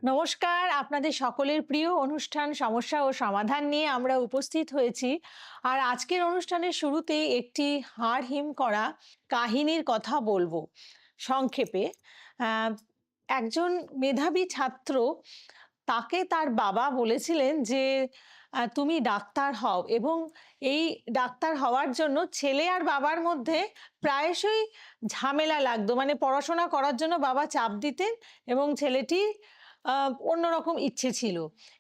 নমস্কার, আপনাদের সকলের প্রিয় অনুষ্ঠান সমস্যা ও সমাধান নিয়ে আমরা উপস্থিত হয়েছি। আর আজকের অনুষ্ঠানের শুরুতেই একটি হাড় হিম করা কাহিনীর কথা বলবো সংক্ষেপে। আহ, একজন মেধাবী ছাত্র, তাকে তার বাবা বলেছিলেন যে তুমি ডাক্তার হও, এবং এই ডাক্তার হওয়ার জন্য ছেলে আর বাবার মধ্যে প্রায়শই ঝামেলা লাগতো। মানে পড়াশোনা করার জন্য বাবা চাপ দিতেন এবং ছেলেটি অন্যরকম ইচ্ছে ছিল।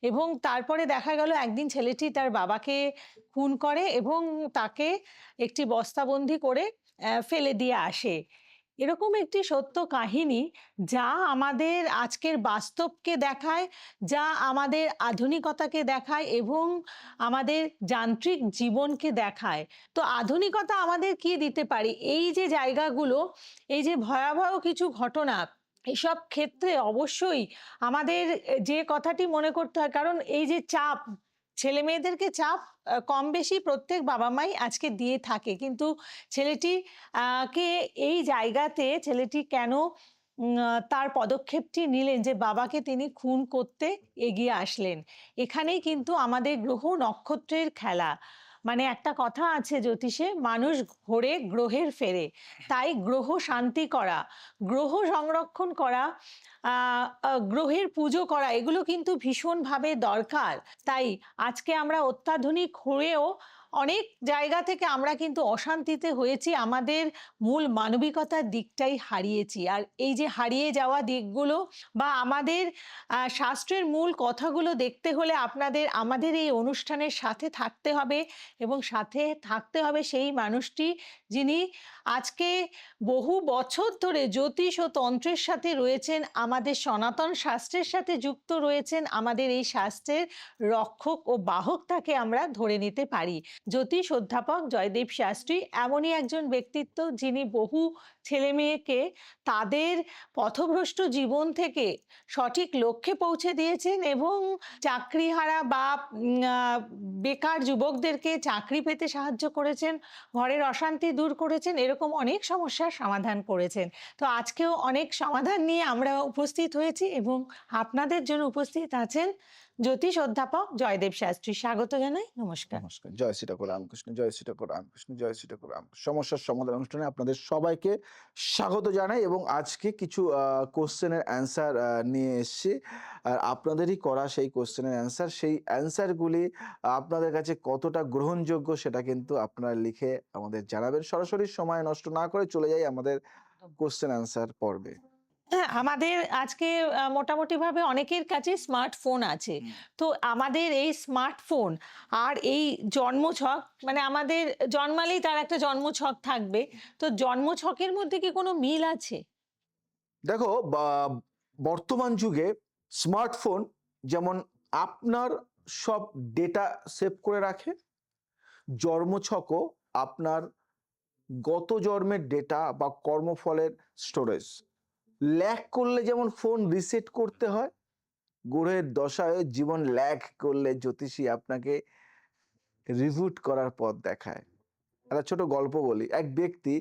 এবং তারপরে দেখা গেল একদিন ছেলেটি তার বাবাকে খুন করে এবং তাকে একটি বস্তাবন্দি করে ফেলে দিয়ে আসে। এরকম একটি সত্য কাহিনী, যা আমাদের আজকের বাস্তবকে দেখায়, যা আমাদের আধুনিকতাকে দেখায় এবং আমাদের যান্ত্রিক জীবনকে দেখায়। তো আধুনিকতা আমাদের কি দিতে পারি, এই যে জায়গাগুলো, এই যে ভয়াবহ কিছু ঘটনা, এসব ক্ষেত্রে অবশ্যই আমাদের যে কথাটি মনে করতে হয়, কারণ এই যে চাপ, ছেলে মেয়েদেরকে চাপ কম বেশি প্রত্যেক বাবা মাই আজকে দিয়ে থাকে, কিন্তু ছেলেটি কে এই জায়গাতে ছেলেটি কেন তার পদক্ষেপটি নিলেন যে বাবাকে তিনি খুন করতে এগিয়ে আসলেন। এখানেই কিন্তু আমাদের গ্রহ নক্ষত্রের খেলা। মানে একটা কথা আছে জ্যোতিষে, মানুষ ঘোরে গ্রহের ফেরে। তাই গ্রহ শান্তি করা, গ্রহ সংরক্ষণ করা, গ্রহের পুজো করা, এগুলো কিন্তু ভীষণভাবে দরকার। তাই আজকে আমরা অত্যাধুনিক হয়েও অনেক জায়গা থেকে আমরা কিন্তু অশান্তিতে হয়েছি, আমাদের মূল মানবিকতার দিকটাই হারিয়েছি। আর এই যে হারিয়ে যাওয়া দিকগুলো বা আমাদের শাস্ত্রের মূল কথাগুলো দেখতে হলে আপনাদের আমাদের এই অনুষ্ঠানের সাথে থাকতে হবে, এবং সাথে থাকতে হবে সেই মানুষটি যিনি আজকে বহু বছর ধরে জ্যোতিষ ও তন্ত্রের সাথে রয়েছেন, আমাদের সনাতন শাস্ত্রের সাথে যুক্ত রয়েছেন। আমাদের এই শাস্ত্রের রক্ষক ও বাহক তাকে আমরা ধরে নিতে পারি। জ্যোতিষ অধ্যাপক জয়দেব শাস্ত্রী এমনই একজন ব্যক্তিত্ব, যিনি বহু ছেলে মেয়েকে তাদের পথভ্রষ্ট জীবন থেকে সঠিক লক্ষ্যে পৌঁছে দিয়েছেন এবং চাকরিহারা বা বেকার যুবকদেরকে চাকরি পেতে সাহায্য করেছেন, ঘরের অশান্তি দূর করেছেন, এরকম অনেক সমস্যার সমাধান করেছেন। তো আজকেও অনেক সমাধান নিয়ে আমরা উপস্থিত হয়েছি এবং আপনাদের জন্য উপস্থিত আছেন জ্যোতিষ অধ্যাপক জয়দেব শাস্ত্রী। স্বাগত জানাই, নমস্কার। নমস্কার। জয় শ্রী ঠাকুর রামকৃষ্ণ, জয় শ্রী ঠাকুর রামকৃষ্ণ, জয় শ্রী ঠাকুর রামকৃষ্ণ। সমস্যার সমাধান অনুষ্ঠানে আপনাদের সবাইকে স্বাগত জানাই এবং আজকে কিছু কোশ্চেনের অ্যান্সার নিয়ে এসেছি। আর আপনাদেরই করা সেই কোশ্চেনের অ্যান্সার, সেই অ্যান্সারগুলি আপনাদের কাছে কতটা গ্রহণযোগ্য সেটা কিন্তু আপনারা লিখে আমাদের জানাবেন। সরাসরি সময় নষ্ট না করে চলে যাই আমাদের কোশ্চেন অ্যান্সার পর্বে। হ্যাঁ, আমাদের আজকে মোটামুটিভাবে অনেকের কাছে স্মার্টফোন আছে। তো আমাদের এই স্মার্টফোন আর এই জন্মছক, মানে আমাদের জন্মালেই তার একটা জন্মছক থাকবে। তো জন্মছকের মধ্যে কি কোনো মিল আছে? দেখো, বর্তমান যুগে স্মার্টফোন যেমন আপনার সব ডেটা সেভ করে রাখে, জন্মছকও আপনার গত জন্মের ডেটা বা কর্মফলের স্টোরেজ। ল্যাগ করলে যেমন ফোন রিসেট করতে হয়, গ্রহের দশায় জীবন ল্যাগ করলে জ্যোতিষী আপনাকে রিবুট করার পথ দেখায়। একটা ছোট গল্প বলি। এক ব্যক্তি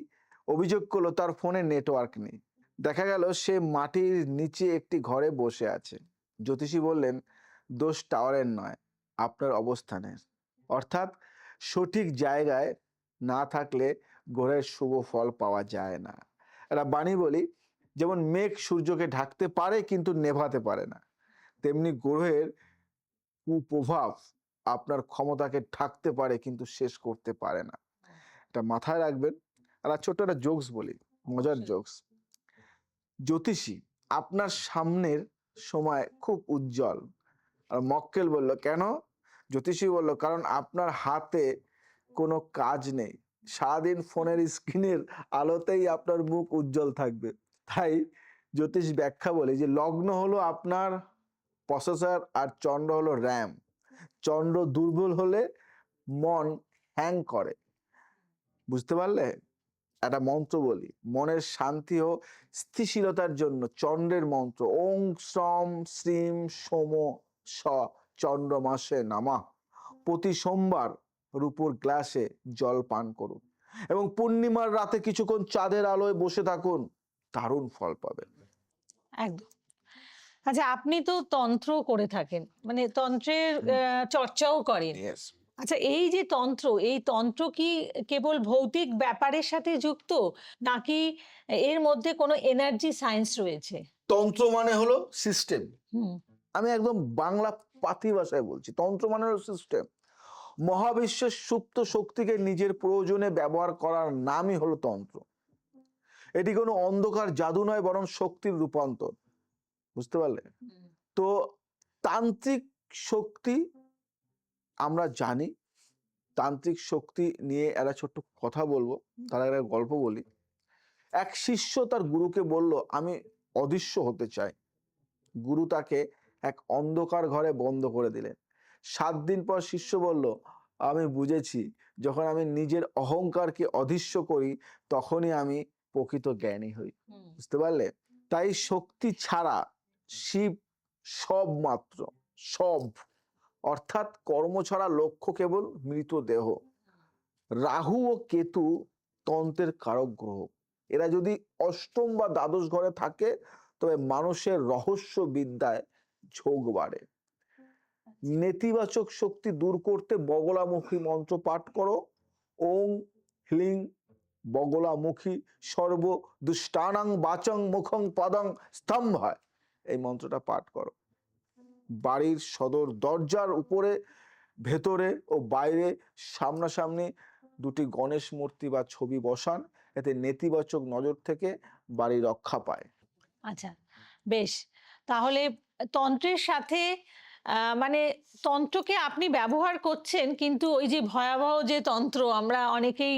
অভিযোগ করলো তার ফোনে নেটওয়ার্ক নেই। দেখা গেল সে মাটির নিচে একটি ঘরে বসে আছে। জ্যোতিষী বললেন, দোষ টাওয়ারের নয়, আপনার অবস্থানের। অর্থাৎ সঠিক জায়গায় না থাকলে গ্রহের শুভ ফল পাওয়া যায় না। একটা বাণী বলি, যেমন মেঘ সূর্যকে ঢাকতে পারে কিন্তু নেভাতে পারে না, তেমনি গ্রহের কুপ্রভাব আপনার ক্ষমতাকে ঢাকতে পারে কিন্তু শেষ করতে পারে না। এটা মাথায় রাখবেন। আর ছোট্ট একটা জোকস বলি, মজার জোকস। জ্যোতিষী, আপনার সামনের সময় খুব উজ্জ্বল। আর মক্কেল বলল, কেন? জ্যোতিষী বলল, কারণ আপনার হাতে কোনো কাজ নেই, সারাদিন ফোনের স্ক্রিনের আলোতেই আপনার মুখ উজ্জ্বল থাকবে। তাই জ্যোতিষ ব্যাখ্যা বলে যে লগ্ন হলো আপনার প্রসেসর আর চন্দ্র হলো র্যাম। চন্দ্র দুর্বল হলে মন হ্যাং করে। বুঝতে পারলে? একটা মন্ত্র বলি, মনের শান্তি ও স্থিতিশীলতার জন্য চন্দ্রের মন্ত্র, ওং শ্রম শ্রীম সোম স চন্দ্রমাসে নামা। প্রতি সোমবার রূপোর গ্লাসে জল পান করুন এবং পূর্ণিমার রাতে কিছুক্ষণ চাঁদের আলোয় বসে থাকুন, দারুণ ফল পাবেন। একদম। আচ্ছা, আপনি তো তন্ত্র করে থাকেন, মানে তন্ত্রের চর্চাও করেন। ইয়েস। আচ্ছা, এই যে তন্ত্র, এই তন্ত্র কি কেবল ভৌতিক ব্যাপারের সাথে যুক্ত, নাকি এর মধ্যে কোনো এনার্জি সায়েন্স রয়েছে? তন্ত্র মানে হলো সিস্টেম। হুম। আমি একদম বাংলা পাতি ভাষায় বলছি, তন্ত্র মানে হলো সিস্টেম। মহাবিশ্বের সুপ্ত শক্তিকে নিজের প্রয়োজনে ব্যবহার করার নামই হলো তন্ত্র। এটি কোনো অন্ধকার জাদু নয়, বরং শক্তির রূপান্তর। বুঝতে পারলে? তো তান্ত্রিক শক্তি আমরা জানি, তান্ত্রিক শক্তি নিয়ে একটা ছোট্ট কথা বলবো, তার আগে একটা গল্প বলি। এক শিষ্য তার গুরুকে বলল, আমি অদৃশ্য হতে চাই। গুরু তাকে এক অন্ধকার ঘরে বন্ধ করে দিলেন। 7 দিন পর শিষ্য বলল, আমি বুঝেছি, যখন আমি নিজের অহংকারকে অদৃশ্য করি, তখনই আমি প্রকৃত জ্ঞানী হই। বুঝতে পারলে? তাই শক্তি ছাড়া শিব সব মাত্র, সব, অর্থাৎ কর্ম ছাড়া লক্ষ্য কেবল মৃতদেহ। রাহু ও কেতু তন্ত্রের কারক গ্রহ। এরা যদি অষ্টম বা দ্বাদশ ঘরে থাকে, তবে মানুষের রহস্য বিদ্যায় ঝোঁক বাড়ে। নেতিবাচক শক্তি দূর করতে বগলামুখী মন্ত্র পাঠ করো। ওং হ্লিং বগলামুখী সর্ব দুষ্টানাং বাচং মুখং পদং স্তম্ভায়, এই মন্ত্রটা পাঠ করো। বাড়ির সদর দরজার উপরে, ভেতরে ও বাইরে সামনাসামনি 2টি গণেশ মূর্তি বা ছবি বসান। এতে নেতিবাচক নজর থেকে বাড়ি রক্ষা পায়। আচ্ছা, বেশ। তাহলে তন্ত্রের সাথে মানে তন্ত্রকে আপনি ব্যবহার করছেন, কিন্তু ওই যে ভয়াবহ যে তন্ত্র, আমরা অনেকেই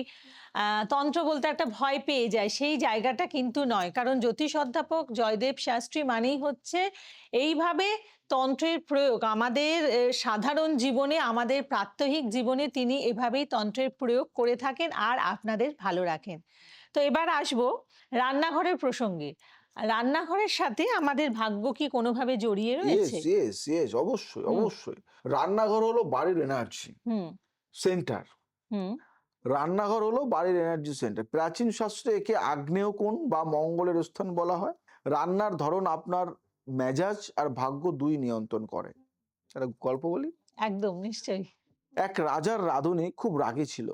তন্ত্র বলতে একটা ভয় পেয়ে যাই, সেই জায়গাটা কিন্তু নয়। কারণ জ্যোতিষ অধ্যাপক জয়দেব শাস্ত্রী মানেই হচ্ছে এইভাবে তন্ত্রের প্রয়োগ আমাদের সাধারণ জীবনে, আমাদের প্রাত্যহিক জীবনে তিনি এভাবেই তন্ত্রের প্রয়োগ করে থাকেন আর আপনাদের ভালো রাখেন। তো এবার আসবো রান্নাঘরের প্রসঙ্গে। রান্নাঘরের সাথে আমাদের ভাগ্য কি কোনোভাবে জড়িয়ে ইয়েস রয়েছে? ইয়েস ইয়েস, অবশ্যই হুম, অবশ্যই। রান্নাঘর হলো বাড়ির এনার্জি হুম, সেন্টার। হুম। রান্নাঘর হলো বাড়ির এনার্জি সেন্টার। প্রাচীন শাস্ত্রে একে আগ্নেয়কোণ বা মঙ্গলের স্থান বলা হয়। রান্নার ধরন আপনার মেজাজ আর ভাগ্য দুই নিয়ন্ত্রণ করে। একটা গল্প বলি। একদম, নিশ্চয়ই। এক রাজার রাঁধুনি খুব রাগী ছিল।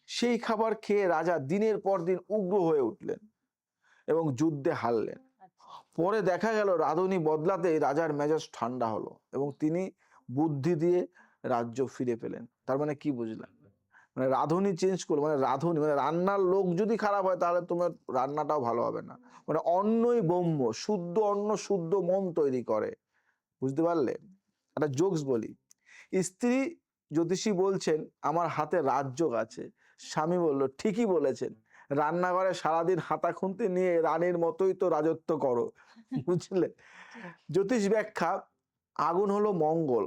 সেই খাবার খেয়ে রাজা দিনের পর দিন উগ্র হয়ে উঠলেন এবং যুদ্ধে হারলেন। পরে দেখা গেল রাঁধুনি বদলাতে রাজার মেজাজ ঠান্ডা হলো এবং তিনি বুদ্ধি দিয়ে রাজ্য ফিরে পেলেন। তার মানে কি বুঝলাম? মানে রাঁধুনি চেঞ্জ করলো, মানে রাঁধুনি মানে রান্নার লোক যদি খারাপ হয়, তাহলে তোমার রান্নাটাও ভালো হবে না। মানে অন্নই ব্রহ্ম, শুদ্ধ অন্ন শুদ্ধ মন তৈরি করে। বুঝতে পারলে? একটা জোকস বলি। স্ত্রী জ্যোতিষী বলছেন, আমার হাতে রাজযোগ আছে। স্বামী বলল, ঠিকই বলেছেন, রান্নাঘরে সারাদিন হাতা খুন্তি নিয়ে রানীর মতোই তো রাজত্ব করো। বুঝলে? জ্যোতিষ ব্যাখ্যা, আগুন হলো মঙ্গল।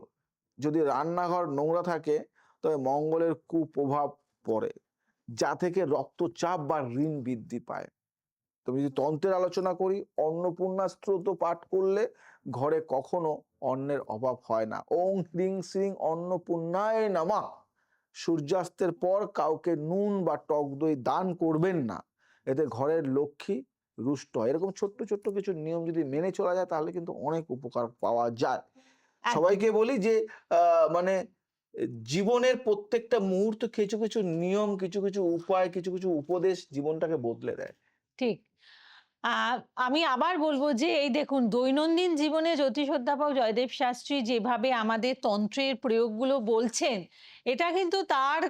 যদি রান্নাঘর নোংরা থাকে, তবে মঙ্গলের কুপ্রভাব পড়ে, যা থেকে রক্তচাপ বা ঋণ বৃদ্ধি পায়। তুমি যদি তন্ত্রের আলোচনা করি, অন্নপূর্ণা স্তোত্র পাঠ করলে ঘরে কখনো অন্নের অভাব হয় না। ওং হ্রিং শ্রীং অন্নপূর্ণায় নমঃ। সূর্যাস্তের পর কাউকে নুন বা টক দই দান করবেন না, এতে ঘরের লক্ষ্মী রুষ্ট হয়। এরকম ছোট্ট ছোট্ট কিছু নিয়ম যদি মেনে চলা যায়, তাহলে কিন্তু অনেক উপকার পাওয়া যায়। একদম। সবাইকে বলি যে মানে জীবনের প্রত্যেকটা মুহূর্তে কিছু কিছু নিয়ম, কিছু কিছু উপায়, কিছু কিছু উপদেশ জীবনটাকে বদলে দেয়। ঠিক। আ আমি আবার বলব যে এই দেখুন, দৈনন্দিন জীবনে জ্যোতিষ অধ্যাপক জয়দেব শাস্ত্রী যেভাবে আমাদের তন্ত্রের প্রয়োগগুলো বলছেন, এটা কিন্তু তার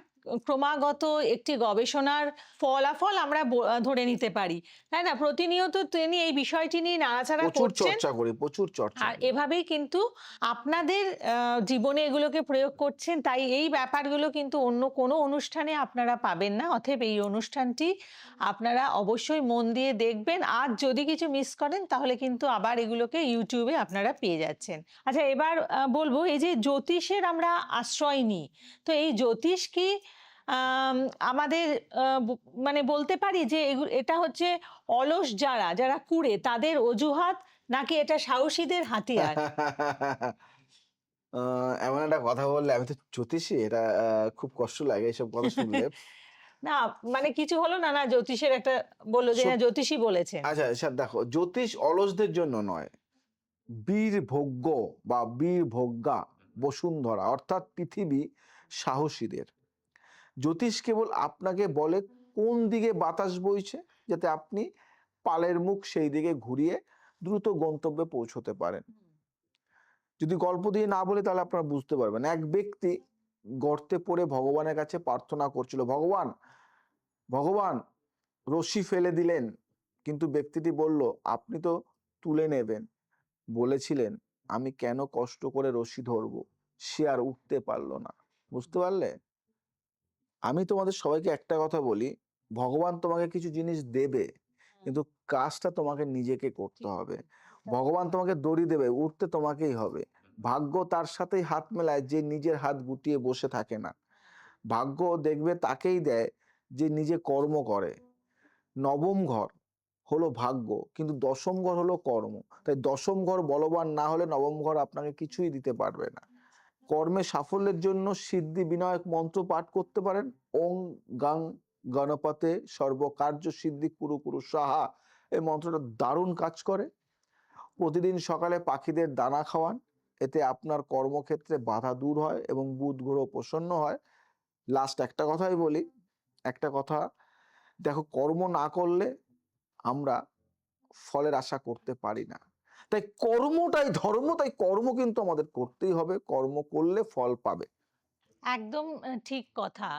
ক্রমাগত একটি গবেষণার ফলাফল আমরা ধরে নিতে পারি। তাই না? প্রতিনিয়ত তিনি এই বিষয়টি নিয়ে নাড়াচাড়া প্রচুর করছেন। চর্চা করি, প্রচুর চর্চা আর করি। এভাবেই কিন্তু আপনাদের জীবনে এগুলোকে প্রয়োগ করছেন। তাই এই ব্যাপারগুলো কিন্তু অন্য কোনো অনুষ্ঠানে আপনারা পাবেন না। অতএব এই অনুষ্ঠানটি আপনারা অবশ্যই মন দিয়ে দেখবেন। আর যদি কিছু মিস করেন, তাহলে কিন্তু আবার এগুলোকে YouTube এ আপনারা পেয়ে যাচ্ছেন। আচ্ছা, এবার বলব, এই যে জ্যোতিষের আমরা আশ্রয় নিই, তো এই জ্যোতিষ কি আম আমাদের আ ব মানে বলতে পারি যে এটা হচ্ছে অলস যারা কুঁড়ে, তাদের অজুহাত, নাকি এটা সাহসীদের হাতিয়ার? এমন একটা কথা বললে, আমি তো জ্যোতিষী, এটা খুব কষ্ট লাগে এসব কথা শুনলে। না, মানে কিছু হলো না, না জ্যোতিষের একটা বলল যে সত হ্যাঁ জ্যোতিষী বলেছেন। আচ্ছা, আচ্ছা, দেখো, জ্যোতিষ অলসদের জন্য নয়, বীরভোগ্য বা বীরভোগ্যা বসুন্ধরা অর্থাৎ পৃথিবী সাহসীদের। জ্যোতিষ কেবল আপনাকে বলে কোন দিকে বাতাস বইছে, যাতে আপনি পালের মুখ সেই দিকে ঘুরিয়ে দ্রুত গন্তব্যে পৌঁছতে পারেন। যদি গল্প দিয়ে না বলে তাহলে আপনারা বুঝতে পারবেন। এক ব্যক্তি গর্তে পড়ে ভগবানের কাছে প্রার্থনা করছিল, ভগবান ভগবান রশি ফেলে দিলেন, কিন্তু ব্যক্তিটি বলল, আপনি তো তুলে নেবেন বলেছিলেন, আমি কেন কষ্ট করে রশি ধরবো? সে আর উঠতে পারলো না। বুঝতে পারলে? আমি তোমাদের সবাইকে একটা কথা বলি, ভগবান তোমাকে কিছু জিনিস দেবে, কিন্তু কাজটা তোমাকে নিজেকে করতে হবে। ভগবান তোমাকে দড়ি দেবে, উঠতে তোমাকেই হবে। ভাগ্য তার সাথেই হাত মেলায় যে নিজের হাত গুটিয়ে বসে থাকে না। ভাগ্য দেখবে তাকেই দেয় যে নিজে কর্ম করে। নবম ঘর হলো ভাগ্য, কিন্তু দশম ঘর হলো কর্ম। তাই দশম ঘর বলবান না হলে নবম ঘর আপনাকে কিছুই দিতে পারবে না। কর্মে সাফল্যের জন্য সিদ্ধি বিনায়ক মন্ত্র পাঠ করতে পারেন। ওং গাং গণপতে সর্বকার্য সিদ্ধি কুরু কুরু সাহা, এই মন্ত্রটা দারুণ কাজ করে। প্রতিদিন সকালে পাখিদের দানা খাওয়ান, এতে আপনার কর্মক্ষেত্রে বাধা দূর হয় এবং বুধ গ্রহ প্রসন্ন হয়। লাস্ট একটা কথাই বলি, একটা কথা, দেখো কর্ম না করলে আমরা ফলের আশা করতে পারি না। তাই কর্মটাই ধর্ম, তাই কর্ম কিন্তু আমাদের করতেই হবে। কর্ম করলে ফল পাবে। একদম ঠিক কথা।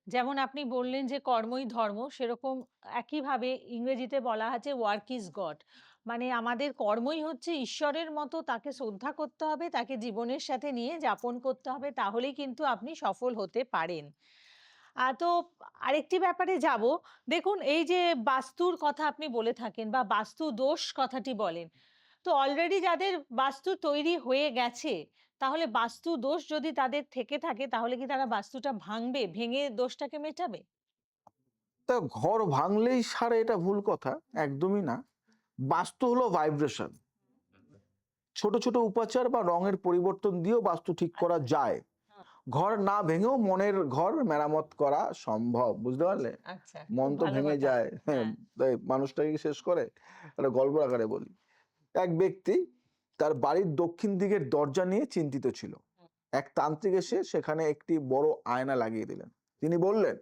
যেমন আপনি বললেন যে কর্মই ধর্ম, সেরকম একইভাবে ইংরেজিতে বলা আছে ওয়ার্ক ইজ গড। মানে আমাদের কর্মই হচ্ছে ঈশ্বরের মতো, তাকে শ্রদ্ধা করতে হবে, তাকে জীবনের সাথে নিয়ে যাপন করতে হবে, তাহলেই কিন্তু আপনি সফল হতে পারেন। তো আরেকটি ব্যাপারে যাব। দেখুন, এই যে বাস্তুর কথা আপনি বলে থাকেন বা বাস্তু দোষ কথাটি বলেন, তো অলরেডি যাদের বাস্তু তৈরি হয়ে গেছে, তাহলে বাস্তু দোষ যদি তাদের থেকে থাকে, তাহলে কি তারা বাস্তুটা ভাঙবে, ভেঙে দোষটাকে মেটাবে? তা ঘর ভাঙলেই সারে, এটা ভুল কথা, একদমই না। বাস্তু হলো ভাইব্রেশন। ছোট ছোট উপাচার বা রঙের পরিবর্তন দিয়েও বাস্তু ঠিক করা আচ্ছা। যায়। হুম। ঘর না ভেঙেও মনের ঘর মেরামত করা সম্ভব, বুঝতে পারলে? আচ্ছা, মন খুব তো ভালো ভেঙে কথা। যায়, হ্যাঁ। হ্যাঁ। তাই মানুষটাকে শেষ করে। একটা গল্প আকারে বলি। এক ব্যক্তি তার বাড়ির দক্ষিণ দিকের দরজা নিয়ে চিন্তিত ছিল। হুম। এক তান্ত্রিক এসে সেখানে একটি বড় আয়না লাগিয়ে দিলেন। তিনি বললেন,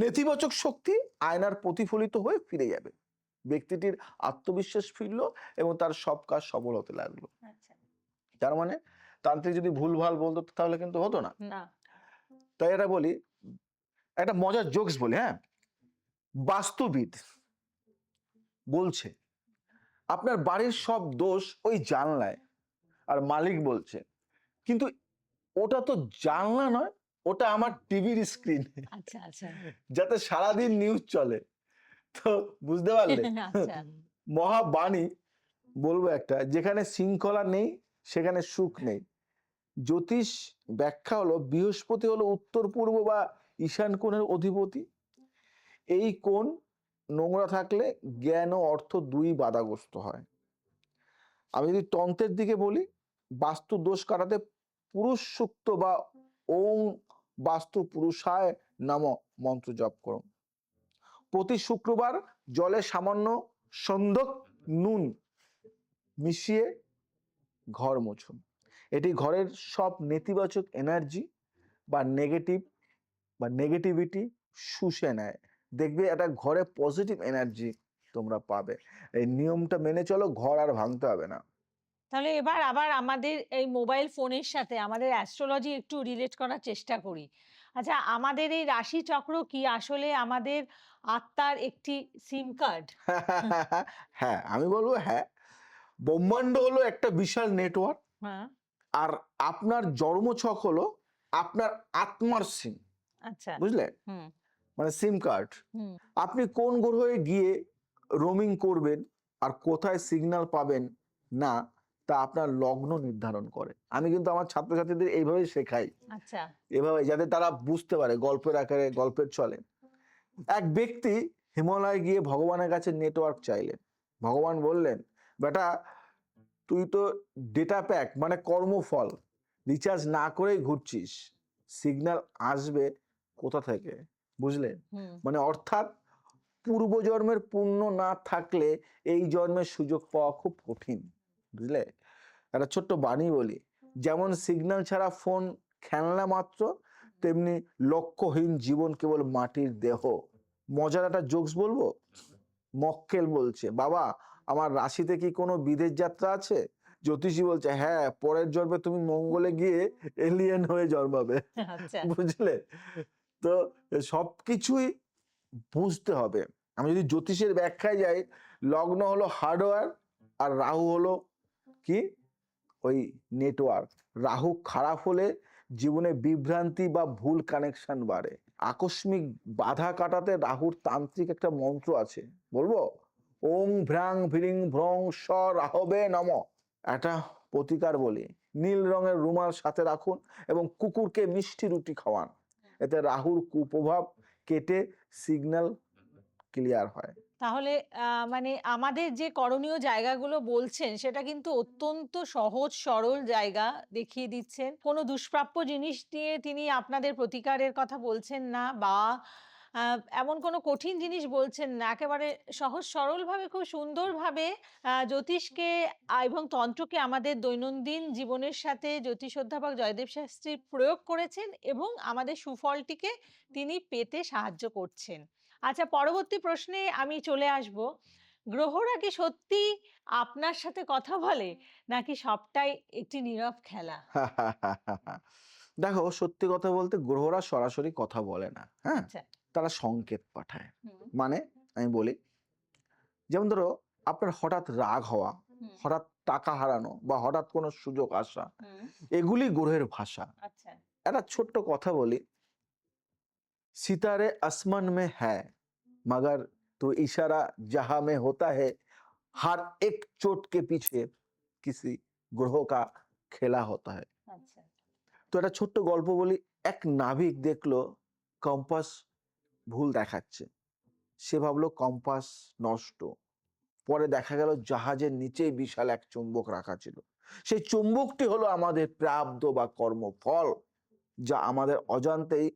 নেতিবাচক শক্তি আয়নার প্রতিফলিত হয়ে ফিরে যাবে। ব্যক্তিটির আত্মবিশ্বাস ফিরল এবং তার সব কাজ সফল হতে লাগলো। আচ্ছা। তার মানে তান্ত্রিক যদি ভুলভাল বলতো তাহলে কিন্তু হতো না। না। তাই এটা বলি, একটা মজার জোকস বলি, হ্যাঁ। বাস্তুবিদ বলছে আপনার বাড়ির সব দোষ ওই জানলায়, আর মালিক বলছে, কিন্তু ওটা তো জানলা নয়, ওটা আমার টিভির স্ক্রিন, আচ্ছা, আচ্ছা। যাতে সারাদিন নিউজ চলে। তো বুঝতে পারলে? আচ্ছা। মহাবাণী বলবো একটা, যেখানে শৃঙ্খলা নেই সেখানে সুখ নেই। জ্যোতিষ ব্যাখ্যা হলো বৃহস্পতি হলো উত্তর পূর্ব বা ঈশান কোণের অধিপতি। এই কোণ নোংরা থাকলে জ্ঞান ও অর্থ দুই বাধাগ্রস্ত হয়। আমি যদি তন্ত্রের দিকে বলি, বাস্তু দোষ কাটাতে পুরুষ সূক্ত বা ওং বাস্তু পুরুষায় নাম মন্ত্র জপ করুন। প্রতি শুক্রবার জলে সামান্য সন্ধক নুন মিশিয়ে ঘর মুছুন। এটি ঘরের সব নেতিবাচক এনার্জি বা নেগেটিভিটি শুষে নেয়। দেখবে একটা ঘরে পজিটিভ এনার্জি তোমরা পাবে। এই নিয়মটা মেনে চলো, ঘর আর ভাঙতে হবে না। তাহলে এবার আবার আমাদের এই মোবাইল ফোনের সাথে আমাদের অ্যাস্ট্রোলজি একটু রিলেট করার চেষ্টা করি। আচ্ছা, আমাদের এই রাশিচক্র কি আসলে আমাদের আত্মার একটি সিম কার্ড? হ্যাঁ, আমি বলবো হ্যাঁ। ব্রহ্মাণ্ড হলো একটা বিশাল নেটওয়ার্ক, হ্যাঁ। আর আপনার জন্মছক হলো আপনার আত্মার সিম। আচ্ছা। বুঝলে? হুম, মানে সিম কার্ড। হুম। আপনি কোন গ্রহে গিয়ে রোমিং করবেন আর কোথায় সিগন্যাল পাবেন না, তা আপনার লগ্ন নির্ধারণ করে। আমি কিন্তু আমার ছাত্রছাত্রীদের এইভাবেই শেখাই, আচ্ছা। এভাবে, যাতে তারা বুঝতে পারে গল্পের আকারে, গল্পের ছলে। এক ব্যক্তি হিমালয়ে গিয়ে ভগবানের কাছে নেটওয়ার্ক চাইলেন। ভগবান বললেন, বেটা তুই তো ডেটা প্যাক মানে কর্মফল রিচার্জ না করেই ঘুরছিস, সিগন্যাল আসবে কোথা থেকে? বুঝলে? হুম। মানে অর্থাৎ পূর্বজন্মের পুণ্য না থাকলে এই জন্মের সুযোগ পাওয়া খুব কঠিন। বুঝলে? একটা ছোট্ট বাণী বলি, যেমন সিগন্যাল ছাড়া ফোন খেলনা মাত্র, তেমনি লক্ষ্যহীন জীবন কেবল মাটির দেহ। মজার একটা জোকস বলবো। মক্কেল বলছে, বাবা আমার রাশিতে কি কোনো বিদেশ যাত্রা আছে? জ্যোতিষী বলছে, হ্যাঁ, পরের জন্মে তুমি মঙ্গলে গিয়ে এলিয়েন হয়ে জন্মাবে। আচ্ছা। বুঝলে? তো সবকিছুই বুঝতে হবে। আমি যদি জ্যোতিষের ব্যাখ্যায় যাই, লগ্ন হলো হার্ডওয়্যার আর রাহু হলো কি, ওই নেটওয়ার্ক। রাহু খারাপ হলে জীবনে বিভ্রান্তি বা ভুল কানেকশন বাড়ে। আকস্মিক বাধা কাটাতে রাহুর তান্ত্রিক একটা মন্ত্র আছে, বলবো? ওং ভ্রাং ভ্রিং ভ্রং স রাহবে নম। একটা প্রতিকার বলি, নীল রঙের রুমাল সাথে রাখুন এবং কুকুরকে মিষ্টি রুটি খাওয়ান। এতে রাহুর কুপ্রভাব কেটে সিগন্যাল ক্লিয়ার হয়। তাহলে মানে আমাদের যে করণীয় জায়গাগুলো বলছেন সেটা কিন্তু অত্যন্ত সহজ সরল জায়গা দেখিয়ে দিচ্ছেন। কোনো দুষ্প্রাপ্য জিনিস নিয়ে তিনি আপনাদের প্রতিকারের কথা বলছেন না, বা এমন কোনো কঠিন জিনিস বলছেন না। একেবারে সহজ সরলভাবে খুব সুন্দরভাবে জ্যোতিষকে এবং তন্ত্রকে আমাদের দৈনন্দিন জীবনের সাথে জ্যোতিষ অধ্যাপক জয়দেব শাস্ত্রী প্রয়োগ করেছেন এবং আমাদের সুফলটিকে তিনি পেতে সাহায্য করছেন। আচ্ছা, পরবর্তী প্রশ্নে আমি চলে আসব। গ্রহরা কি সত্যি আপনার সাথে কথা বলে? নাকি সবটাই একটি নীরব খেলা? দেখো, সত্যি কথা বলতে গ্রহরা সরাসরি কথা বলে না, হ্যাঁ, আচ্ছা। তারা সংকেত পাঠায়। হুম, মানে আমি বলি, যেমন ধরো আপনার হঠাৎ রাগ হওয়া, হুম, হঠাৎ টাকা হারানো বা হঠাৎ কোনো সুযোগ আসা, হুম। এগুলি গ্রহের ভাষা। আচ্ছা। একটা ছোট্ট কথা বলি, सितारे आसमान में है मगर तो इशारा जहां में होता है हर एक चोट के पीछे किसी গ্রহ কা খেলা হতা হয়। আচ্ছা। তো একটা ছোট্ট গল্প বলি। এক নাবিক দেখলো কম্পাস ভুল দেখাচ্ছে। সে ভাবলো কম্পাস নষ্ট। পরে দেখা গেল জাহাজের নিচেই বিশাল এক চুম্বক রাখা ছিল। সেই চুম্বকটি হলো আমাদের প্রাপ্ত বা কর্মফল, যা আমাদের অজান্তেই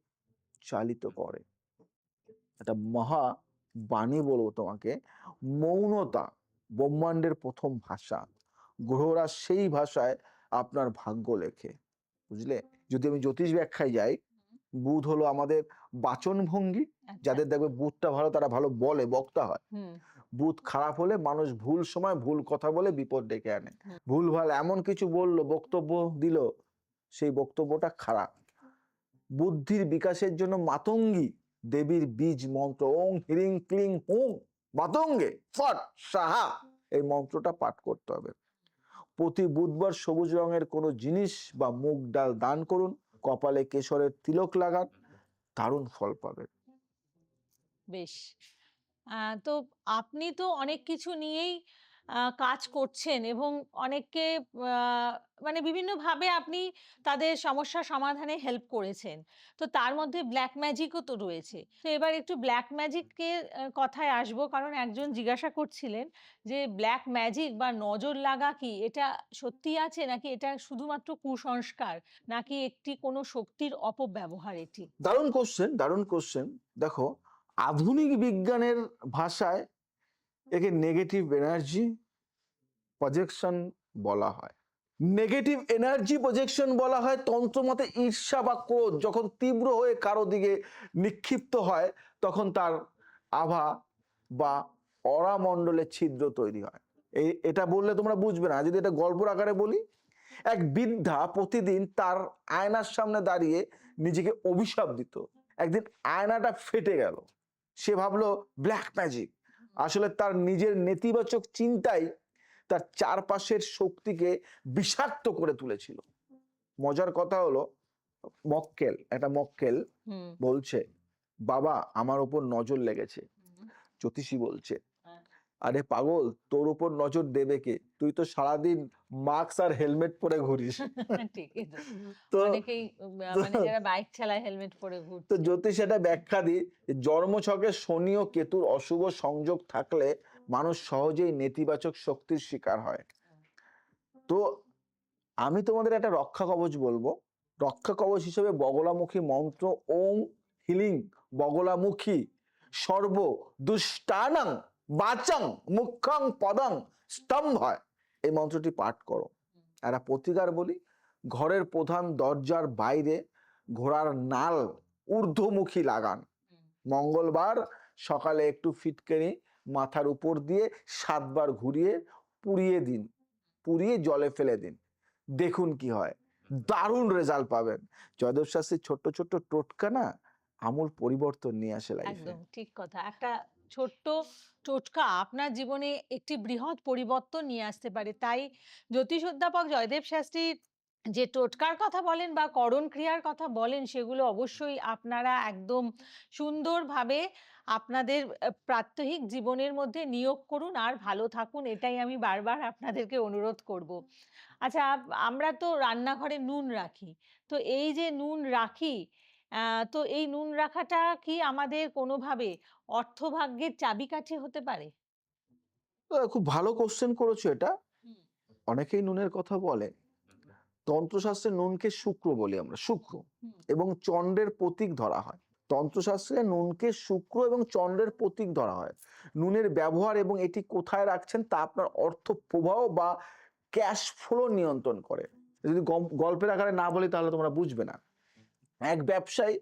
চালিত করে। একটা মহা বাণী বলবো তোমাকে, মৌনতা ব্রহ্মাণ্ডের প্রথম ভাষা। গ্রহরা সেই ভাষায় আপনার ভাগ্য লেখে, বুঝলে? যদি আমি জ্যোতিষ ব্যাখ্যায় যাই, বুধ হলো আমাদের বাচন ভঙ্গি। আচ্ছা। যাদের দেখবে বুধটা ভালো তারা ভালো বলে, বক্তা হয়। হুম, বুধ খারাপ হলে মানুষ ভুল সময় ভুল কথা বলে বিপদ ডেকে আনে। হুম। ভুলভাল এমন কিছু বললো, বক্তব্য দিল, সেই বক্তব্যটা খারাপ। বুদ্ধির বিকাশের জন্য মাতঙ্গী দেবীর বীজ মন্ত্র ওং হ্রিং ক্লিং হুং মাতঙ্গে ফট সাহা, এই মন্ত্রটা পাঠ করতে হবে। প্রতি বুধবার সবুজ রঙের কোনো জিনিস বা মুগ ডাল দান করুন, কপালে কেশরের তিলক লাগান, দারুণ ফল পাবেন। বেশ। তো আপনি তো অনেক কিছু নিয়েই কাজ করছেন এবং অনেককে আ মানে বিভিন্নভাবে আপনি তাদের সমস্যা সমাধানে হেল্প করেছেন। তো তার মধ্যে ব্লাক ম্যাজিকও তো রয়েছে। তো এবার একটু ব্লাক ম্যাজিকের কথায় আসবো। কারণ একজন জিজ্ঞাসা করছিলেন যে ব্লাক ম্যাজিক বা নজর লাগা কি এটা সত্যিই আছে? নাকি এটা শুধুমাত্র কুসংস্কার? নাকি একটি কোনো শক্তির অপব্যবহার এটি? দারুণ কোশ্চেন, দারুণ কোশ্চেন। দেখো, আধুনিক বিজ্ঞানের ভাষায় একে নেগেটিভ এনার্জি প্রজেকশন বলা হয়। নেগেটিভ এনার্জি প্রজেকশন বলা হয় তন্ত্রমতে ঈর্ষা বা ক্রোধ যখন তীব্র হয়ে কারো দিকে নিক্ষিপ্ত হয়, তখন তার আভা বা অরা মণ্ডলে ছিদ্র তৈরি হয়। এটা বললে তোমরা বুঝবে না, যদি এটা গল্পর আকারে বলি, এক বৃদ্ধা প্রতিদিন তার আয়নার সামনে দাঁড়িয়ে নিজেকে অভিশাপ দিত। একদিন আয়নাটা ফেটে গেল। সে ভাবলো ব্ল্যাক ম্যাজিক। আসলে তার নিজের নেতিবাচক চিন্তাই তার চারপাশের শক্তিকে বিষাক্ত করে তুলেছিল। মজার কথা হলো, একটা মক্কেল হুম, বলছে, বাবা আমার উপর নজর লেগেছে। হুম। জ্যোতিষী বলছে, হ্যাঁ। আরে পাগল, তোর উপর নজর দেবে কে? তুই তো সারাদিন মাস্ক আর হেলমেট পরে ঘুরিস। ঠিকই তো। তো অনেকেই তো মানে যারা বাইক চালায় হেলমেট পরে তো ঘুরছে। জ্যোতিষ এটা ব্যাখ্যা দিই, জন্মছকে শনি ও কেতুর অশুভ সংযোগ থাকলে মানুষ সহজেই নেতিবাচক শক্তির শিকার হয়। তো আমি তোমাদের একটা রক্ষা কবচ বলবো। রক্ষা কবচ হিসেবে বগলামুখী মন্ত্র ওম হিলিং বগলামুখী সর্ব দুষ্টানাং বাচং মুখ্যং পদং স্তম্ভয়, এই মন্ত্রটি পাঠ করো। একটা প্রতিকার বলি, ঘরের প্রধান দরজার বাইরে ঘোড়ার নাল ঊর্ধ্বমুখী লাগান। মঙ্গলবার সকালে একটু ফিটকিরি মাথার উপর দিয়ে 7 বার ঘুরিয়ে পুড়িয়ে দিন, পুড়িয়ে জলে ফেলে দিন, দেখুন কি হয়, দারুণ রেজাল্ট পাবেন। জয়দেব শাস্ত্রীর ছোট্ট ছোট্ট টোটকা না আমূল পরিবর্তন নিয়ে আসে লাইফে। একদম ঠিক কথা। একটা ছোট্ট টোটকা আপনার জীবনে একটি বৃহৎ পরিবর্তন নিয়ে আসতে পারে। তাই জ্যোতিষ অধ্যাপক জয়দেব শাস্ত্রী যে টোটকার কথা বলেন বা করণ ক্রিয়ার কথা বলেন, সেগুলো অবশ্যই আপনারা একদম সুন্দরভাবে আপনাদের প্রাত্যহিক জীবনের মধ্যে নিয়োগ করুন আর ভালো থাকুন। এটাই আমি বারবার আপনাদেরকে অনুরোধ করব। আচ্ছা, আমরা তো রান্নাঘরে নুন রাখি। তো এই যে নুন রাখি, তো এই নুন রাখাটা কি আমাদের কোনোভাবে অর্থভাগ্যের চাবিকাঠি হতে পারে? খুব ভালো কোশ্চেন করেছো এটা। হুম, অনেকেই নুনের কথা বলে। তন্ত্রশাস্ত্রে নুনকে শুক্র বলি আমরা, শুক্র হুম, এবং চন্দ্রের প্রতীক ধরা হয়। তন্ত্রশাস্ত্রে নুনকে শুক্র এবং চন্দ্রের প্রতীক ধরা হয়। নুনের ব্যবহার এবং এটি কোথায় রাখছেন তা আপনার অর্থ প্রবাহ বা ক্যাশ ফ্লো নিয়ন্ত্রণ করে। যদি গল্পের আকারে না বলি তাহলে তোমরা বুঝবে না। এক ব্যবসায়ী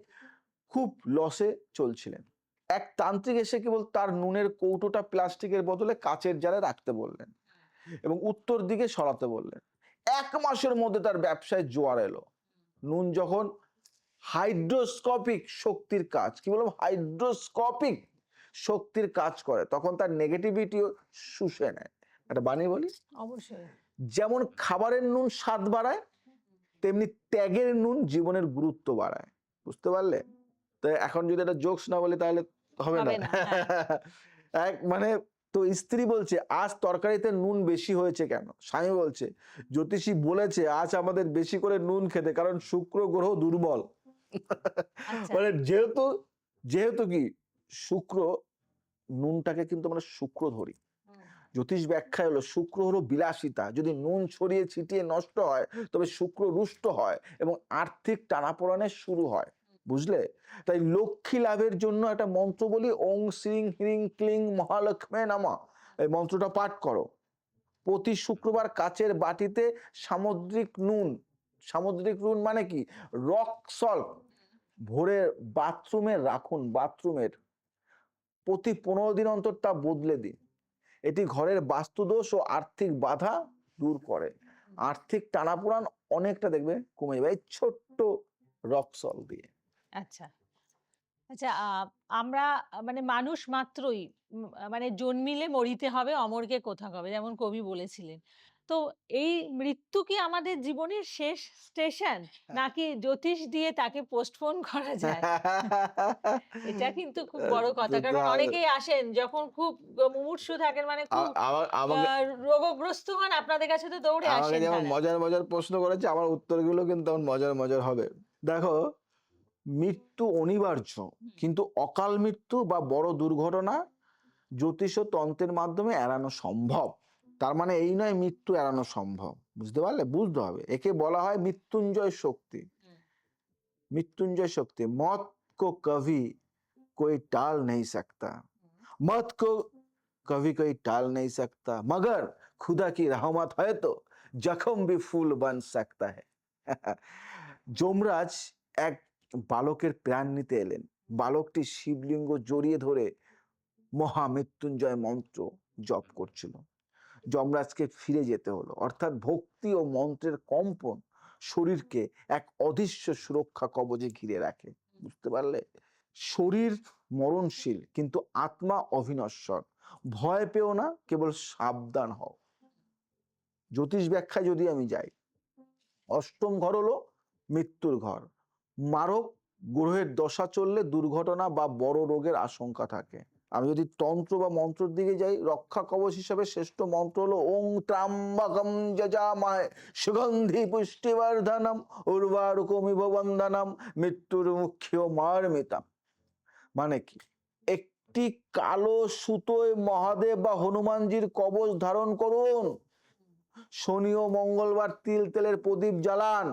খুব লসে চলছিলেন। এক তান্ত্রিক এসে কেবল তার নুনের কৌটোটা প্লাস্টিকের বদলে কাচের জারে রাখতে বললেন এবং উত্তর দিকে সরাতে বললেন। 1 মাসের মধ্যে তার ব্যবসায় জোয়ার এলো। নুন যখন হাইড্রোস্কোপিক শক্তির কাজ, কি বললাম, হাইড্রোস্কোপিক শক্তির কাজ করে, তখন তার নেগেটিভিটিও শুষে নেয়। একটা বানিয়ে বলি, অবশ্যই। যেমন খাবারের নুন স্বাদ বাড়ায়, তেমনি ত্যাগের নুন জীবনের গুরুত্ব বাড়ায়। বুঝতে পারলে? তো এখন যদি এটা জোকস না বলি তাহলে হবে না। হবে না, হ্যাঁ। এক মানে, তো স্ত্রী বলছে আজ তরকারিতে নুন বেশি হয়েছে কেন? স্বামী বলছে জ্যোতিষী বলেছে আজ আমাদের বেশি করে নুন খেতে, কারণ শুক্র গ্রহ দুর্বল। আচ্ছা। মানে যেহেতু যেহেতু কি শুক্র, নুনটাকে কিন্তু আমরা শুক্র ধরি। হুম, জ্যোতিষ ব্যাখ্যায় হলো শুক্র হলো বিলাসিতা। যদি নুন ছড়িয়ে ছিটিয়ে নষ্ট হয় তবে শুক্র রুষ্ট হয় এবং আর্থিক টানাপোড়েনের শুরু হয়। বুঝলে? তাই লক্ষ্মী লাভের জন্য একটা মন্ত্র বলি, ওং শ্রীং হ্রিং ক্লিং মহালক্ষ্মী নমঃ। এই মন্ত্রটা পাঠ করো। প্রতি শুক্রবার কাচের বাটিতে সামুদ্রিক নুন, সামুদ্রিক নুন মানে কি, রক সল্ট ভরে বাথরুমে রাখুন। বাথরুমের প্রতি 15 দিন অন্তর তা বদলে দিন। এটি ঘরের বাস্তুদোষ ও আর্থিক বাধা দূর করে। আর্থিক টানাপোড়েন অনেকটা দেখবে কমে যাবে এই ছোট্ট রক সল্ট দিয়ে। আচ্ছা। আচ্ছা, আমরা মানে মানুষ মাত্রই মানে জন্মিলে মরিতে হবে, অমরকে কোথা কবে, যেমন কবি বলেছিলেন। তো এই মৃত্যু কি আমাদের জীবনের শেষ স্টেশন? নাকি জ্যোতিষ দিয়ে তাকে পোস্টপোন করা যায়? এটা কিন্তু খুব বড় কথা। কারণ অনেকেই আসেন যখন খুব মুমূর্ষু থাকেন, মানে খুব আ আমাকে রোগগ্রস্ত হন, আপনাদের কাছে তো দৌড়ে আমাকে আসেন যেমন তারা। মজার মজার প্রশ্ন করেছে, আমার উত্তরগুলো কিন্তু তেমন মজার মজার হবে। দেখো, মৃত্যু অনিবার্য, কিন্তু অকাল মৃত্যু বা বড় দুর্ঘটনা জ্যোতিষ ও তন্ত্রের মাধ্যমে এড়ানো সম্ভব। তার মানে এই নয় মৃত্যু এড়ানো সম্ভব। বুঝতে পারলে? বুঝতে হবে। একে বলা হয় মৃত্যুঞ্জয় শক্তি। मृत्युंजय शक्ति, मौत को कभी कोई टाल नहीं सकता, मौत को कभी कोई टाल नहीं सकता, मगर खुदा की रहमत है तो जख्म भी फूल बन सकता है। যমরাজ এক বালকের প্রাণ নিতে এলেন। বালকটি শিবলিঙ্গ জড়িয়ে ধরে মহামৃত্যুঞ্জয় মন্ত্র জপ করছিল। যমরাজকে ফিরে যেতে হলো। অর্থাৎ ভক্তি ও মন্ত্রের কম্পন শরীরকে এক অদৃশ্য সুরক্ষা কবচে ঘিরে রাখে। বুঝতে পারলে? শরীর মরণশীল কিন্তু আত্মা অবিনশ্বর। ভয় পেও না, কেবল সাবধান হও। জ্যোতিষ ব্যাখ্যায় যদি আমি যাই, অষ্টম ঘর হলো মৃত্যুর ঘর। মারক গ্রহের দশা চললে দুর্ঘটনা বা বড় রোগের আশঙ্কা থাকে। আমি যদি তন্ত্র বা মন্ত্রের দিকে যাই, রক্ষা কবচ হিসাবে শ্রেষ্ঠ মন্ত্র হলো ওং ত্র্যম্বকম যজামহে সুগন্ধি পুষ্টিবর্ধনম উর্বারুকমিব বন্দনম মৃত্যুর মুখ্য মার্মিতাম। মানে কি, একটি কালো সুতোয় মহাদেব বা হনুমানজির কবচ ধারণ করুন। শনি ও মঙ্গলবার তিল তেলের প্রদীপ জ্বালান।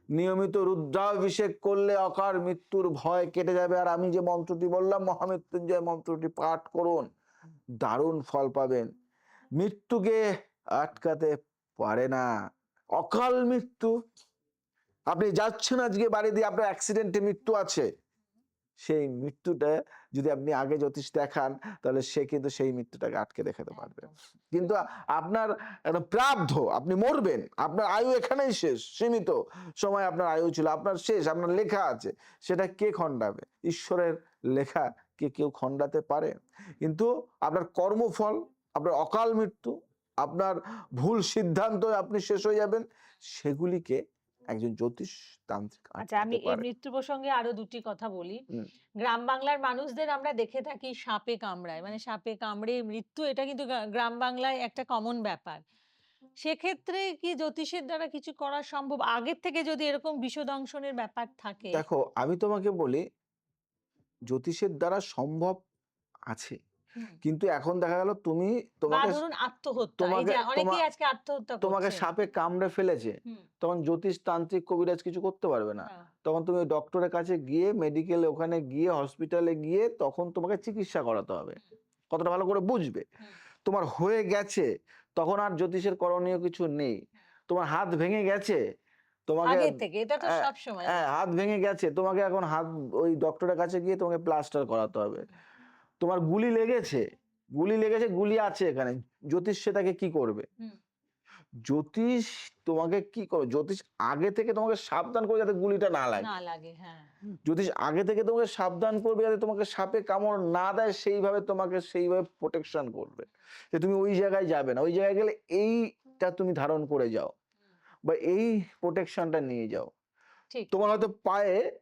নিয়মিত রুদ্রাভিষেক করলে অকাল মৃত্যুর ভয় কেটে যাবে। আর আমি যে মন্ত্রটি বললাম, মহামৃত্যুঞ্জয় মন্ত্রটি পাঠ করুন, দারুণ ফল পাবেন। মৃত্যুকে আটকাতে পারে না, অকাল মৃত্যু, আপনি যাচ্ছেন আজকে বাড়ি দিয়ে আপনার অ্যাক্সিডেন্টে মৃত্যু আছে, সেই মৃত্যুটা যদি আপনি আগে জ্যোতিষ দেখান তাহলে সে কিন্তু সেই মৃত্যুটাকে আটকে দেখাতে পারবে। একদম। কিন্তু আপনার একটা প্রাব্ধ, আপনি মরবেন, আপনার আয়ু এখানেই শেষ, সীমিত সময় আপনার আয়ু ছিল, আপনার শেষ, আপনার লেখা আছে, সেটা কে খণ্ডাবে? ঈশ্বরের লেখা কে কেউ খণ্ডাতে পারে? কিন্তু আপনার কর্মফল, আপনার অকাল মৃত্যু, আপনার ভুল সিদ্ধান্ত আপনি শেষ হয়ে যাবেন, সেগুলিকে একজন জ্যোতিষ তান্ত্রিক আচ্ছা, আমি আটকাতে এই পারে। মৃত্যু প্রসঙ্গে আরো দুটি কথা বলি। হুম। গ্রাম বাংলার মানুষদের আমরা দেখে থাকি সাপে কামড়ায়। মানে সাপে কামড়ে মৃত্যু, এটা কিন্তু গ্রাম বাংলায় একটা কমন ব্যাপার। সেক্ষেত্রে কি জ্যোতিষের দ্বারা কিছু করা সম্ভব? আগের থেকে যদি এরকম বিষদংশনের ব্যাপার থাকে? দেখো, আমি তোমাকে বলি, জ্যোতিষের দ্বারা সম্ভব আছে, হুম। কিন্তু এখন দেখা গেল তুমি বা তোমাকে ধরুন আত্মহত্যা। এই তোমাকে যে অনেকেই তোমা- আজকে আত্মহত্যা তোমাকে করছে। সাপে কামড়ে ফেলেছে, হুম। তখন জ্যোতিষ তান্ত্রিক কবিরাজ কিছু করতে পারবে না। না। তখন তুমি ডক্টরের কাছে গিয়ে, মেডিকেলে ওখানে গিয়ে, হসপিটালে গিয়ে তখন তোমাকে চিকিৎসা করাতে হবে। হুম। কতটা ভালো করে বুঝবে। হুম। তোমার হয়ে গেছে, তখন আর জ্যোতিষের করণীয় কিছু নেই। তোমার হাত ভেঙে গেছে, তোমাকে আগের থেকে এটা তো হ্যাঁ, সবসময়। হ্যাঁ, হাত ভেঙে গেছে, তোমাকে এখন হাত ওই ডক্টরের কাছে গিয়ে তোমাকে প্লাস্টার করাতে হবে। তোমার গুলি লেগেছে, গুলি আছে এখানে, জ্যোতিষ সেটাকে কি করবে? হুম। জ্যোতিষ তোমাকে কি করবে? জ্যোতিষ আগে থেকে তোমাকে সাবধান করে যাতে গুলিটা না লাগে। না লাগে, হ্যাঁ। জ্যোতিষ আগে থেকে তোমাকে সাবধান করবে যাতে তোমাকে সাপে কামড় না দেয়, সেইভাবে তোমাকে সেইভাবে প্রোটেকশন করবে, যে তুমি ওই জায়গায় যাবে না, ওই জায়গায় গেলে এইটা তুমি ধারণ করে যাও বা এই প্রোটেকশনটা নিয়ে যাও। ঠিক। তোমার হয়তো পায়ে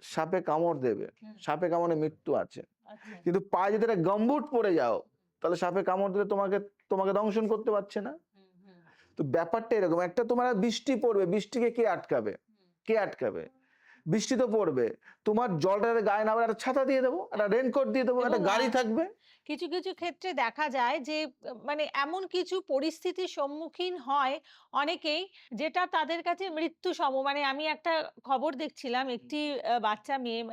সাপে কামড় দেবে, হুম। সাপে কামড়ে মৃত্যু আছে, আচ্ছা। কিন্তু পায়ে যদি একটা গামবুট পরে যাও, তাহলে সাপে কামড় দিলে তোমাকে তোমাকে দংশন করতে পারছে না। হুম, হুম, তো ব্যাপারটা এরকম, একটা তোমার বৃষ্টি পড়বে, বৃষ্টিকে কে আটকাবে? হুম। কে আটকাবে? বৃষ্টি তো পড়বে, তোমার জলটা গায়ে না, একটা ছাতা দিয়ে দেবো, একটা রেনকোট দিয়ে দেবো, একটা এবং গাড়ি থাকবে। কিছু, কিছু ক্ষেত্রে দেখা যায় যে মানে এমন কিছু পরিস্থিতির সম্মুখীন হয় অনেকেই, যেটা তাদের কাছে মৃত্যু সম। মানে আমি একটা খবর দেখছিলাম, একটি বাচ্চা মেয়ে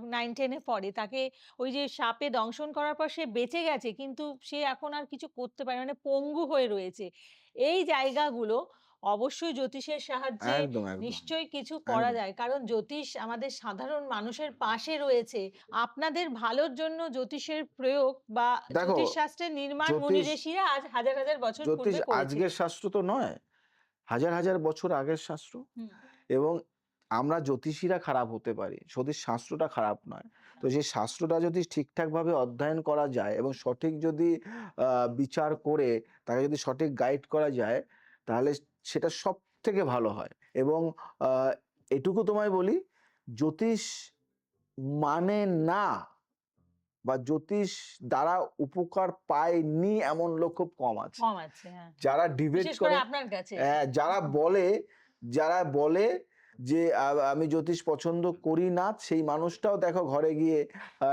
9-10 এ পড়ে। তাকে ওই যে সাপে দংশন করার পর সে বেঁচে গেছে, কিন্তু সে এখন আর কিছু করতে পারে না, মানে পঙ্গু হয়ে রয়েছে। এই জায়গাগুলো অবশ্যই জ্যোতিষের সাহায্যে একদম, একদম, নিশ্চয়ই কিছু করা একদম। যায়। কারণ জ্যোতিষ আমাদের সাধারণ মানুষের পাশে রয়েছে। আপনাদের ভালোর জন্য জ্যোতিষের প্রয়োগ বা দেখো, জ্যোতিষশাস্ত্রের নির্মাণ মুনি জ্যোতিষ ঋষিরা আজ হাজার, হাজার বছর জ্যোতিষ পূর্বে করেছেন। আজকের শাস্ত্র তো নয়, হাজার হাজার বছর আগের শাস্ত্র। হুম। এবং আমরা জ্যোতিষীরা খারাপ হতে পারি, জ্যোতিষ শাস্ত্রটা খারাপ নয়। তো সেই শাস্ত্রটা যদি ঠিকঠাকভাবে অধ্যয়ন করা যায় এবং সঠিক যদি বিচার করে তাকে যদি সঠিক গাইড করা যায়, তাহলে সেটা সব থেকে ভালো হয়। এবং আহ, এটুকু তোমায় বলি, জ্যোতিষ মানে না বা জ্যোতিষ দ্বারা উপকার পায়নি এমন লোক খুব কম আছে। কম আছে, হ্যাঁ। যারা ডিবেট বিশেষ করে করে, আপনার কাছে এসে। যারা বলে যে আমি জ্যোতিষ পছন্দ করি না, সেই মানুষটাও দেখো ঘরে গিয়ে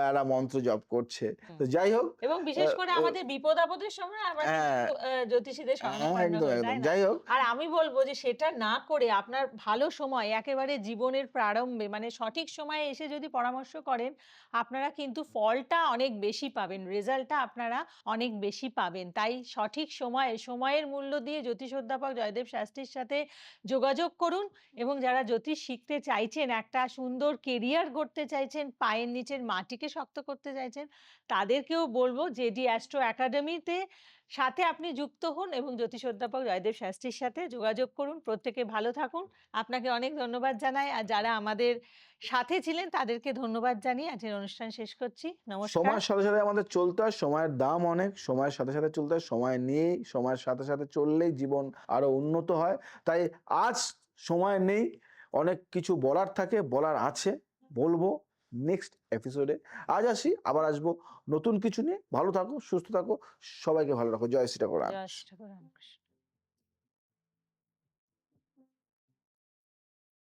একটা মন্ত্র জপ করছে। হুম। তো যাই হোক, এবং বিশেষ করে ও আমাদের বিপদ-আপদের সময় আমরা কিন্তু হ্যাঁ, জ্যোতিষীদের শরণাপন্ন একদম, হই, একদম। তাই না? যাই হোক, আর আমি বলব যে সেটা না করে আপনার ভালো সময় একেবারে জীবনের প্রারম্ভে, মানে সঠিক সময়ে এসে যদি পরামর্শ করেন, আপনারা কিন্তু ফলটা অনেক বেশি পাবেন। রেজাল্টটা আপনারা অনেক বেশি পাবেন। তাই সঠিক সময়ে, সময়ের মূল্য দিয়ে জ্যোতিষ অধ্যাপক জয়দেব শাস্ত্রীর সাথে যোগাযোগ করুন। এবং যারা জ্যোতিষ শিখতে চাইছেন, একটা সুন্দর কেরিয়ার গড়তে চাইছেন, পায়ের নিচের মাটিকে শক্ত করতে চাইছেন, তাদেরকেও বলবো জেডি অ্যাস্ট্রো একাডেমিতে সাথে আপনি যুক্ত হন এবং জ্যোতিষ অধ্যাপক জয়দেব শাস্ত্রীর সাথে যোগাযোগ করুন। প্রত্যেকে ভালো থাকুন। আপনাকে অনেক ধন্যবাদ জানাই। আর যারা আমাদের সাথে ছিলেন তাদেরকে ধন্যবাদ জানিয়ে আজকের অনুষ্ঠান শেষ করছি। নমস্কার। সময়ের সাথে সাথে আমাদের চলতে হয়, সময়ের দাম অনেক, সময়ের সাথে সাথে চলতে হয়, সময় নিয়েই, সময়ের সাথে সাথে চললেই জীবন আরো উন্নত হয়। তাই আজ সময় নেই, অনেক কিছু বলার থাকে, বলার আছে, বলবো নেক্সট এপিসোডে। আজ আসি, আবার আসবো নতুন কিছু নিয়ে। ভালো থাকো, সুস্থ থাকো, সবাইকে ভালো রাখো। জয় শ্রী ঠাকুর। জয় শ্রী ঠাকুর রামকৃষ্ণ।